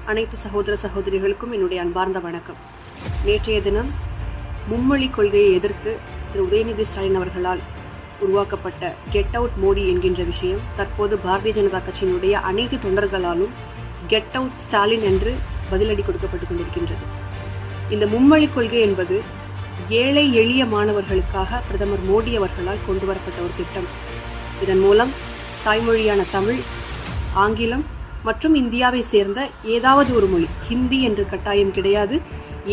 அனைத்து சகோதர சகோதரிகளுக்கும் என்னுடைய அன்பார்ந்த வணக்கம். நேற்றைய தினம் மும்மொழி கொள்கையை எதிர்த்து திரு உதயநிதி ஸ்டாலின் அவர்களால் உருவாக்கப்பட்ட கெட் அவுட் மோடி என்கின்ற விஷயம் தற்போது பாரதிய ஜனதா கட்சியினுடைய அனைத்து தொண்டர்களாலும் கெட் அவுட் ஸ்டாலின் என்று பதிலடி கொடுக்கப்பட்டுக் கொண்டிருக்கின்றது. இந்த மும்மொழி கொள்கை என்பது ஏழை எளிய மாணவர்களுக்காக பிரதமர் மோடி அவர்களால் கொண்டு வரப்பட்ட ஒரு திட்டம். இதன் மூலம் தாய்மொழியான தமிழ், ஆங்கிலம் மற்றும் இந்தியாவை சேர்ந்த ஏதாவது ஒரு மொழி, ஹிந்தி என்று கட்டாயம் கிடையாது,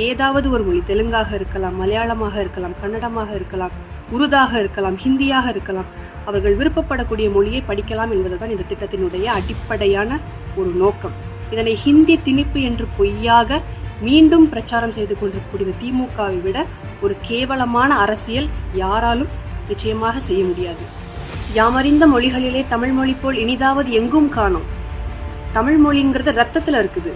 ஏதாவது ஒரு மொழி, தெலுங்காக இருக்கலாம், மலையாளமாக இருக்கலாம், கன்னடமாக இருக்கலாம், உருதாக இருக்கலாம், ஹிந்தியாக இருக்கலாம், அவர்கள் விருப்பப்படக்கூடிய மொழியை படிக்கலாம் என்பதுதான் இந்த திட்டத்தினுடைய அடிப்படையான ஒரு நோக்கம். இதனை ஹிந்தி திணிப்பு என்று பொய்யாக மீண்டும் பிரச்சாரம் செய்து கொண்டிருக்கக்கூடிய திமுகவை விட ஒரு கேவலமான அரசியல் யாராலும் நிச்சயமாக செய்ய முடியாது. யாமறிந்த மொழிகளிலே தமிழ் மொழி போல் இனிதாவது எங்கும் காணோம். தமிழ் மொழிங்கிறது ரத்தத்தில் இருக்குது.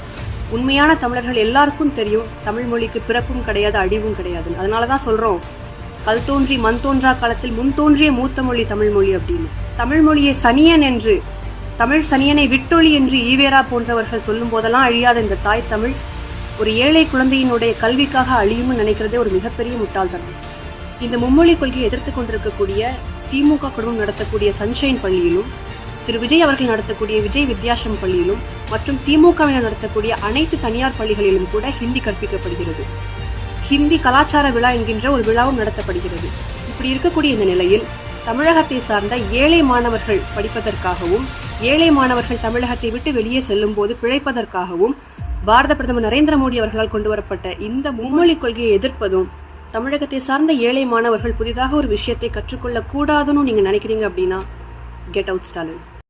உண்மையான தமிழர்கள் எல்லாருக்கும் தெரியும் தமிழ் மொழிக்கு பிறப்பும் கிடையாது, அழிவும் கிடையாது. அதனால தான் சொல்கிறோம், கல் தோன்றி மண் தோன்றா காலத்தில் முன் தோன்றிய மூத்த மொழி தமிழ் மொழி அப்படின்னு. தமிழ் மொழியை சனியன் என்று, தமிழ் சனியனை விட்டொளி என்று ஈவேரா போன்றவர்கள் சொல்லும் போதெல்லாம் அழியாத இந்த தாய் தமிழ் ஒரு ஏழை குழந்தையினுடைய கல்விக்காக அழியும்னு நினைக்கிறதே ஒரு மிகப்பெரிய முட்டாள்தனம். இந்த மும்மொழி கொள்கையை எதிர்த்து கொண்டிருக்கக்கூடிய திமுக குடும்பம் நடத்தக்கூடிய சன்ஷைன் பள்ளியிலும், திரு விஜய் அவர்கள் நடத்தக்கூடிய விஜய் வித்யாசம் பள்ளியிலும் மற்றும் திமுகவினர் நடத்தக்கூடிய அனைத்து தனியார் பள்ளிகளிலும் கூட ஹிந்தி கற்பிக்கப்படுகிறது. ஹிந்தி கலாச்சார விழா என்கின்ற ஒரு விழாவும் நடத்தப்படுகிறது. இப்படி இருக்கக்கூடிய இந்த நிலையில் தமிழகத்தை சார்ந்த ஏழை மாணவர்கள் படிப்பதற்காகவும், ஏழை மாணவர்கள் தமிழகத்தை விட்டு வெளியே செல்லும் போது பிழைப்பதற்காகவும் பாரத பிரதமர் நரேந்திர மோடி அவர்களால் கொண்டு வரப்பட்ட இந்த மும்மொழி கொள்கையை எதிர்ப்பதும், தமிழகத்தை சார்ந்த ஏழை மாணவர்கள் புதிதாக ஒரு விஷயத்தை கற்றுக்கொள்ள கூடாதுன்னு நீங்க நினைக்கிறீங்க அப்படின்னா கெட் அவுட் ஸ்டாலின்.